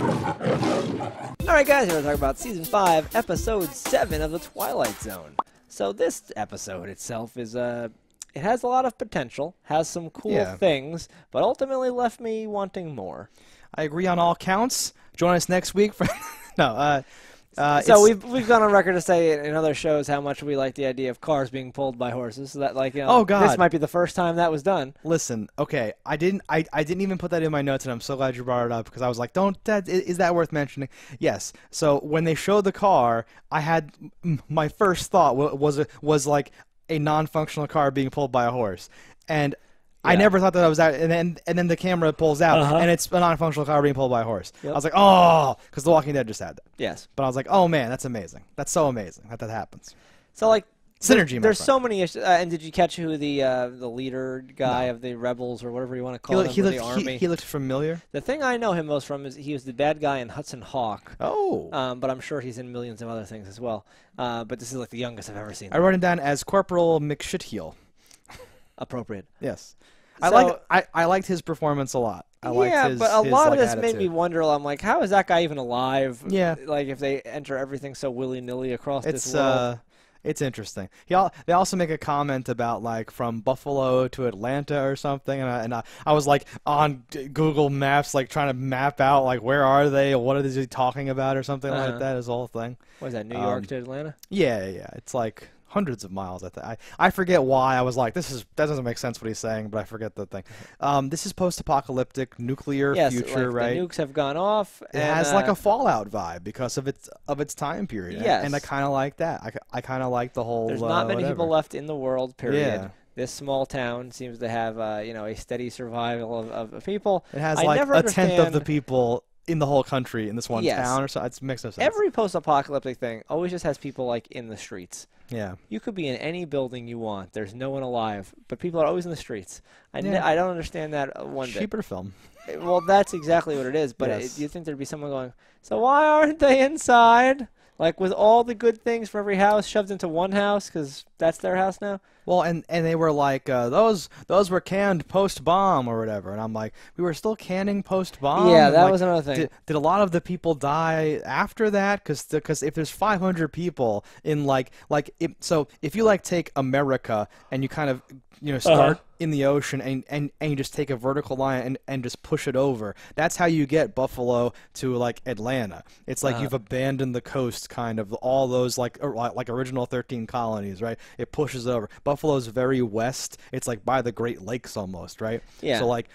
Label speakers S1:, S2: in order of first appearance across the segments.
S1: Alright guys, we're going to talk about Season 5, Episode 7 of the Twilight Zone. So this episode itself is, it has a lot of potential, has some cool things, but ultimately left me wanting more.
S2: I agree on all counts. Join us next week for...
S1: So we've gone on record to say in other shows how much we like the idea of cars being pulled by horses. So that, like, you know,
S2: oh God,
S1: this might be the first time that was done.
S2: Listen, okay, I didn't even put that in my notes, and I'm so glad you brought it up because I was like, is that worth mentioning? Yes. So when they showed the car, I had my first thought was like a non-functional car being pulled by a horse, and I never thought that was that, and then the camera pulls out, and it's a non-functional car being pulled by a horse. Yep. I was like, oh, because The Walking Dead just had that.
S1: Yes.
S2: But I was like, oh man, that's amazing. That's so amazing that happens.
S1: So like
S2: synergy.
S1: There's so many issues. And did you catch who the leader guy of the rebels or whatever you want to call him? The army?
S2: He looked familiar.
S1: The thing I know him most from is he was the bad guy in Hudson Hawk.
S2: Oh.
S1: But I'm sure he's in millions of other things as well. But this is like the youngest I've ever seen.
S2: I wrote him down as Corporal McShitheel.
S1: Appropriate.
S2: Yes.
S1: So,
S2: I liked his performance a lot. I liked his,
S1: but a lot of this
S2: attitude.
S1: made me wonder. I'm like, how is that guy even alive?
S2: Yeah.
S1: Like if they enter everything so willy-nilly across this world.
S2: It's interesting. They also make a comment about like from Buffalo to Atlanta or something, and I was like on Google Maps like trying to map out like where are they, what are they talking about or something like that. Is the whole thing.
S1: What is that? New York to Atlanta?
S2: Yeah. It's like hundreds of miles. I forget why I was like that doesn't make sense what he's saying, but I forget the thing. This is post-apocalyptic nuclear future,
S1: like
S2: right?
S1: The nukes have gone off.
S2: It has like a Fallout vibe because of its time period.
S1: Yes.
S2: And I kind of like that. I kind of like the whole.
S1: There's not many people left in the world. Period.
S2: Yeah.
S1: This small town seems to have a steady survival of people.
S2: It has like a tenth of the people in the whole country in this one town or so. It makes no sense.
S1: Every post-apocalyptic thing always just has people like in the streets.
S2: Yeah.
S1: You could be in any building you want. There's no one alive, but people are always in the streets. I don't understand that one bit.
S2: Cheaper film.
S1: Well, that's exactly what it is, but do you think there'd be someone going, so why aren't they inside? Like with all the good things for every house shoved into one house because that's their house now?
S2: Well, and they were like, those were canned post-bomb or whatever. And I'm like, we were still canning post-bomb?
S1: Yeah, that was another thing.
S2: Did a lot of the people die after that? Because if there's 500 people in so if you like take America and you kind of start in the ocean and you just take a vertical line and just push it over. That's how you get Buffalo to like Atlanta. It's like you've abandoned the coast, kind of all those like original 13 colonies, right? It pushes it over. Buffalo's very west. It's like by the Great Lakes almost, right?
S1: Yeah.
S2: So like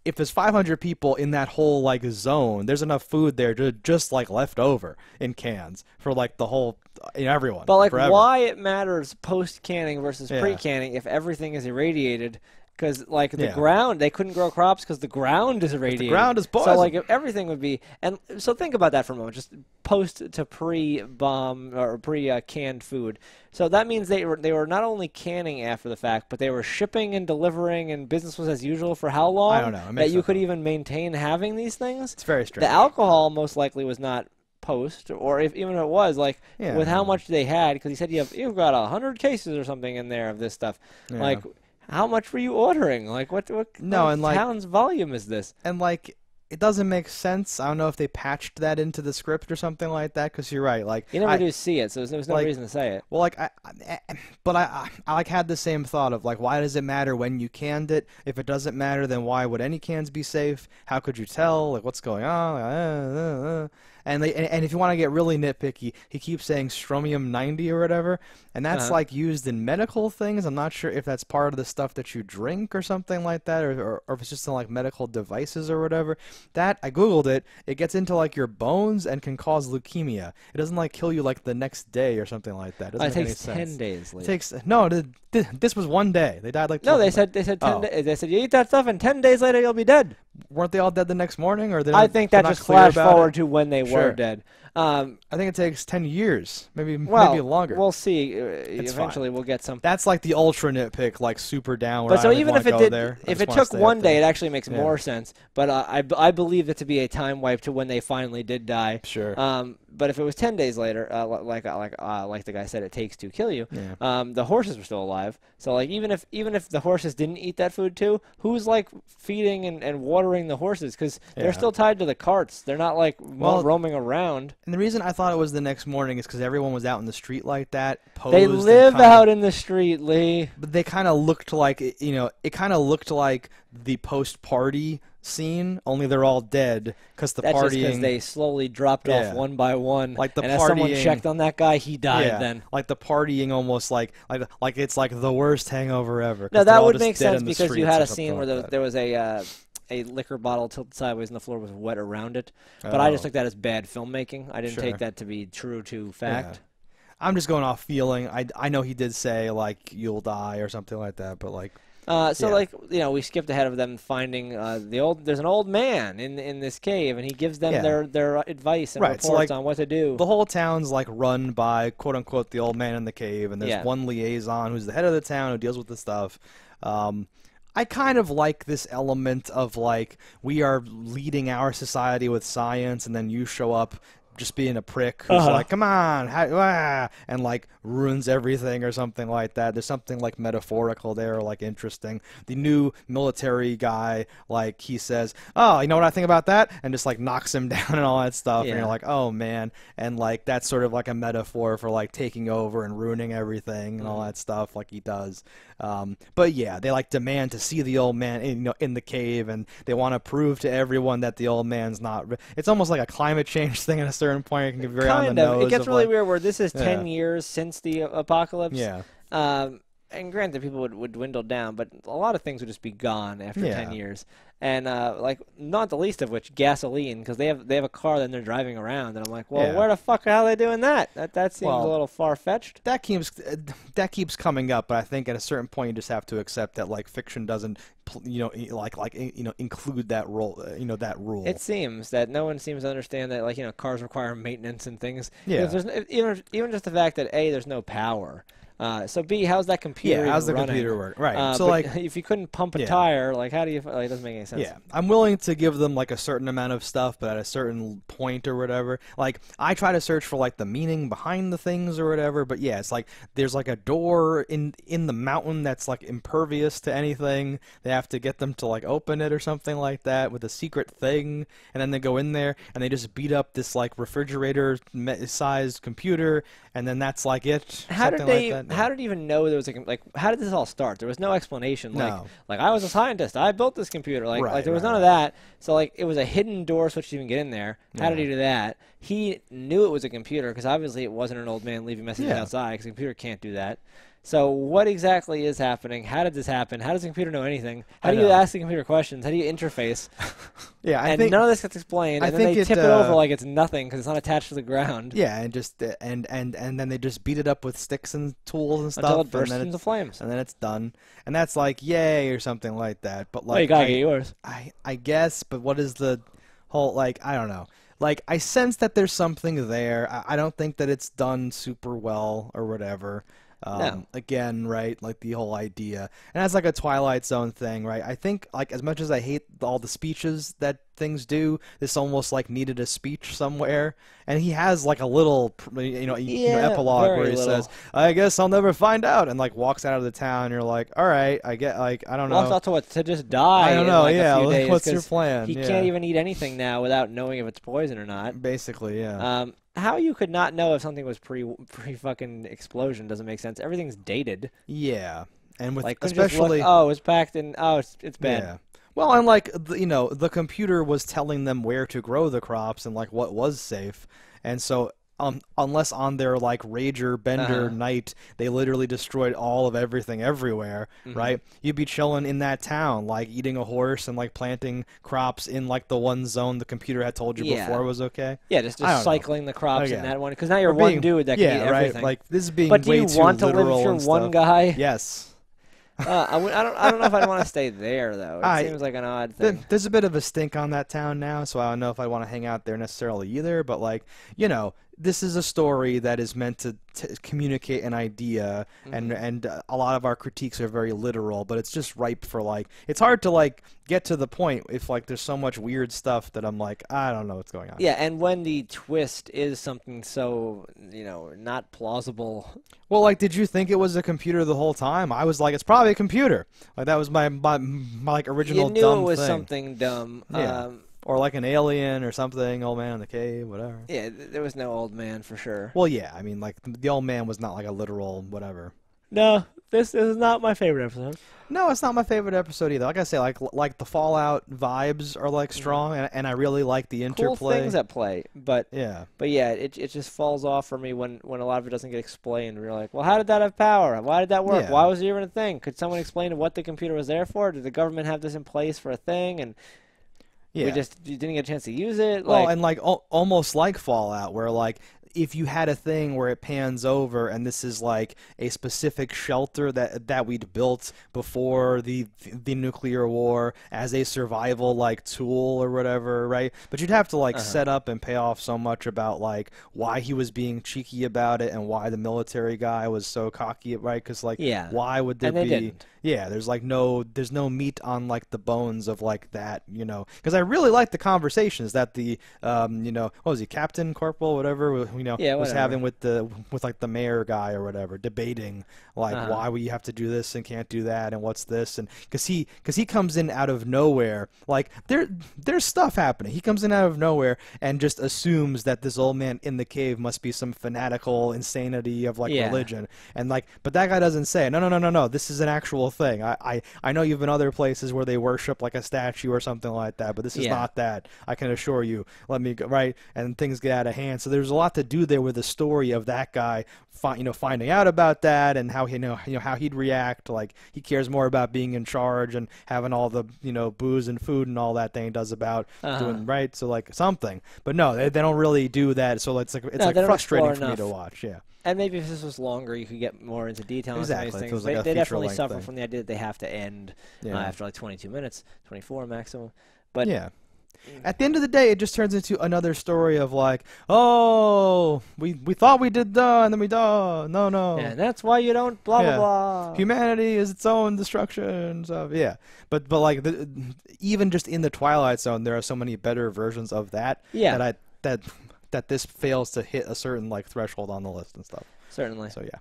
S2: if there's 500 people in that whole like zone, there's enough food there to just like left over in cans for like the whole everyone.
S1: But like
S2: forever.
S1: why it matters post canning versus pre canning if everything is irradiated? Because like the ground, they couldn't grow crops because the ground is irradiated.
S2: The ground is poison.
S1: So like if everything would be, and so think about that for a moment. Just post to pre-bomb or pre-canned food. So that means they were not only canning after the fact, but they were shipping and delivering, and business was as usual for how long?
S2: I don't know.
S1: That you could even maintain having these things.
S2: It's very strange.
S1: The alcohol most likely was not post, or even if it was, like with how much they had, because he said you've got 100 cases or something in there of this stuff, like. How much were you ordering? Like, what town's volume is this?
S2: And, like, it doesn't make sense. I don't know if they patched that into the script or something like that, because you're right. Like,
S1: you never do see it, so there's no reason to say it.
S2: Well, like, I like had the same thought of, like, why does it matter when you canned it? If it doesn't matter, then why would any cans be safe? How could you tell? Like, what's going on? And if you want to get really nitpicky, he keeps saying strontium-90 or whatever, and that's like used in medical things. I'm not sure if that's part of the stuff that you drink or something like that, or if it's just in like medical devices or whatever. That I googled it. It gets into like your bones and can cause leukemia. It doesn't like kill you like the next day or something like that. It doesn't make any sense.
S1: It takes 10 days later.
S2: It takes this was one day. They died like
S1: they said 10 days. They said you eat that stuff and 10 days later you'll be dead.
S2: Weren't they all dead the next morning? Or
S1: I think that just flashed forward to when they were dead.
S2: I think it takes 10 years, maybe longer.
S1: We'll see. Eventually, we'll get some.
S2: That's like the ultra nitpick, like super down.
S1: But so even if it did, if it took one day, it actually makes more sense. But I believe it to be a time wipe to when they finally did die.
S2: Sure.
S1: But if it was 10 days later, like the guy said, it takes to kill you.
S2: Yeah.
S1: The horses were still alive. So like even if the horses didn't eat that food too, who's like feeding and watering the horses? Because they're still tied to the carts. They're not like roaming around.
S2: And the reason I thought it was the next morning is because everyone was out in the street like that.
S1: They live out in the street, Lee.
S2: But they kind of looked like, it kind of looked like the post-party scene, only they're all dead because the
S1: That's
S2: partying.
S1: That's just because they slowly dropped off one by one.
S2: Like the
S1: and
S2: partying,
S1: as someone checked on that guy, he died then.
S2: Like the partying almost like it's like the worst hangover ever.
S1: No, that would make sense because you had a scene where there was a liquor bottle tilted sideways and the floor was wet around it. But I just took that as bad filmmaking. I didn't take that to be true to fact.
S2: Yeah. I'm just going off feeling. I know he did say, like, you'll die or something like that, but, like...
S1: like, we skipped ahead of them finding there's an old man in this cave, and he gives them their advice and reports on what to do.
S2: The whole town's, like, run by, quote-unquote, the old man in the cave, and there's one liaison who's the head of the town who deals with this stuff. I kind of like this element of, like, we are leading our society with science, and then you show up just being a prick who's like, come on, and like ruins everything or something like that. There's something like metaphorical there, like interesting. The new military guy, like he says, oh, you know what I think about that? And just like knocks him down and all that stuff. And you're like, oh man. And like that's sort of like a metaphor for like taking over and ruining everything and all that stuff like he does. But yeah, they like demand to see the old man in the cave, and they want to prove to everyone that the old man's not. It's almost like a climate change thing at a certain point. It can get very on the nose.
S1: It gets really weird where this is 10 years since the apocalypse.
S2: Yeah.
S1: And granted, people would dwindle down, but a lot of things would just be gone after 10 years. And like not the least of which gasoline, because they have a car that they're driving around, and I'm like, well, where the fuck are they doing that? That seems a little far fetched.
S2: That keeps coming up, but I think at a certain point you just have to accept that like fiction doesn't include that role, that rule.
S1: It seems that no one seems to understand that like cars require maintenance and things.
S2: Yeah.
S1: There's even just the fact that A, there's no power. So B, how's that computer?
S2: Yeah, how's the
S1: running?
S2: computer work? Right.
S1: So like, if you couldn't pump a tire, like how do you? Like, it doesn't make any sense.
S2: Yeah, I'm willing to give them like a certain amount of stuff, but at a certain point or whatever. Like I try to search for like the meaning behind the things or whatever. But yeah, it's like there's like a door in the mountain that's like impervious to anything. They have to get them to like open it or something like that with a secret thing, and then they go in there and they just beat up this like refrigerator-sized computer, and then that's like it.
S1: How did they? How did he even know there was how did this all start? There was no explanation. Like I was a scientist. I built this computer. Like there was none of that. So like it was a hidden door switch to even get in there. How did he do that? He knew it was a computer because obviously it wasn't an old man leaving messages outside because a computer can't do that. So what exactly is happening? How did this happen? How does the computer know anything? How do you ask the computer questions? How do you interface?
S2: I think
S1: none of this gets explained. And then they tip it over like it's nothing because it's not attached to the ground.
S2: Yeah, and just and then they just beat it up with sticks and tools and stuff
S1: until it bursts into flames,
S2: and then it's done. And that's like yay or something like that. But like,
S1: well, you gotta get yours.
S2: I guess. But what is the whole like? I don't know. Like I sense that there's something there. I don't think that it's done super well or whatever.
S1: No.
S2: Again, right, like the whole idea. And that's like a Twilight Zone thing, right? I think, like, as much as I hate all the speeches that things do, this almost, like, needed a speech somewhere. And he has, like, a little, epilogue where he says, I guess I'll never find out, and, like, walks out of the town, and you're like, all right, I get, like, I don't know.
S1: Walks out to what? To just die.
S2: I don't know,
S1: a few days,
S2: what's your plan?
S1: He can't even eat anything now without knowing if it's poison or not.
S2: Basically, yeah.
S1: How you could not know if something was pre fucking explosion doesn't make sense. Everything's dated.
S2: Yeah, and with
S1: like
S2: especially
S1: it's packed in. It's bad.
S2: Yeah. Well, and like the computer was telling them where to grow the crops and like what was safe, and so. Unless on their like Rager Bender night they literally destroyed all of everything everywhere, right? You'd be chilling in that town, like eating a horse and like planting crops in like the one zone the computer had told you before was okay.
S1: Yeah, just cycling the crops in that one because now you're one dude that can eat everything.
S2: Like this is being
S1: but do
S2: way
S1: you
S2: too
S1: want to
S2: literal
S1: live through one guy?
S2: Yes.
S1: I don't know if I'd want to stay there though. It seems like an odd thing.
S2: There's a bit of a stink on that town now, so I don't know if I want to hang out there necessarily either. But like, this is a story that is meant to communicate an idea, and a lot of our critiques are very literal, but it's just ripe for like, it's hard to like get to the point if like there's so much weird stuff that I'm like, I don't know what's going on.
S1: Yeah, and when the twist is something so, not plausible.
S2: Well, like, did you think it was a computer the whole time? I was like, it's probably a computer. Like, that was my like original dumb thing.
S1: You knew it was something dumb.
S2: Yeah. Or like an alien or something, old man in the cave, whatever.
S1: Yeah, there was no old man for sure.
S2: Well, yeah, I mean, like, the old man was not like a literal whatever.
S1: No, this is not my favorite episode.
S2: No, it's not my favorite episode either. Like I say, like the Fallout vibes are like strong, and I really like the interplay.
S1: Cool things at play, but
S2: yeah,
S1: it just falls off for me when a lot of it doesn't get explained. We're like, well, how did that have power? Why did that work?
S2: Yeah.
S1: Why was it even a thing? Could someone explain what the computer was there for? Did the government have this in place for a thing? And
S2: yeah,
S1: you didn't get a chance to use it.
S2: Well, and like almost like Fallout, where like, if you had a thing where it pans over and this is like a specific shelter that we'd built before the nuclear war as a survival like tool or whatever, right? But you'd have to like set up and pay off so much about like why he was being cheeky about it and why the military guy was so cocky, right? Because like, why would there be?
S1: Didn't.
S2: Yeah, there's no meat on like the bones of like that, because I really like the conversations that the what was he, Captain Corporal, whatever, was having with like the mayor guy or whatever, debating like why we have to do this and can't do that and what's this, and because he comes in out of nowhere, like there's stuff happening. He comes in out of nowhere and just assumes that this old man in the cave must be some fanatical insanity of like religion, and like, but that guy doesn't say no, this is an actual thing. I know you've been other places where they worship like a statue or something like that, but this is not that. I can assure you. Let me go, right? And things get out of hand. So there's a lot to do there with the story of that guy, finding out about that and how how he'd react. Like, he cares more about being in charge and having all the booze and food and all that thing he does about doing right. So like something, but no, they don't really do that. So it's like frustrating for me to watch. Yeah.
S1: And maybe if this was longer, you could get more into detail on some of these things.
S2: Like
S1: they definitely suffer from the idea that they have to end after like 22 minutes, 24 maximum. But
S2: yeah. At the end of the day, it just turns into another story of like, oh, we thought we did and then we no.
S1: Yeah, and that's why you don't blah blah blah.
S2: Humanity is its own destruction. So yeah, but like even just in the Twilight Zone, there are so many better versions of that.
S1: Yeah.
S2: That this fails to hit a certain like threshold on the list and stuff.
S1: Certainly.
S2: So yeah.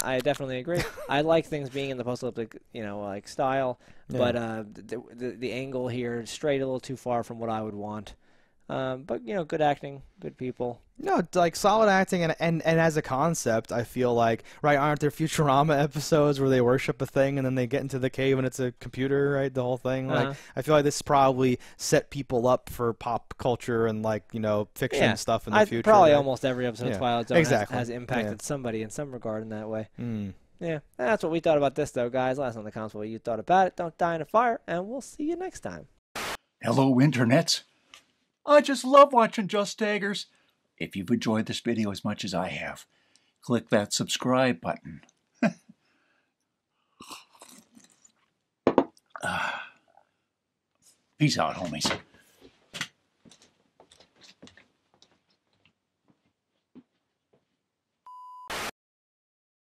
S1: I definitely agree. I like things being in the post-apocalyptic, like style, but the angle here is strayed a little too far from what I would want. But good acting, good people.
S2: No, it's like solid acting, and as a concept, I feel like, right, aren't there Futurama episodes where they worship a thing and then they get into the cave and it's a computer, right, the whole thing? Like, I feel like this probably set people up for pop culture and like, fiction stuff in the future.
S1: Probably
S2: right?
S1: almost every episode of Twilight Zone has impacted somebody in some regard in that way. Yeah, that's what we thought about this, though, guys. Let us know in the comments what you thought about it. Don't die in a fire, and we'll see you next time.
S3: Hello, internets. I just love watching JustDaggers. If you've enjoyed this video as much as I have, click that subscribe button. Peace out, homies.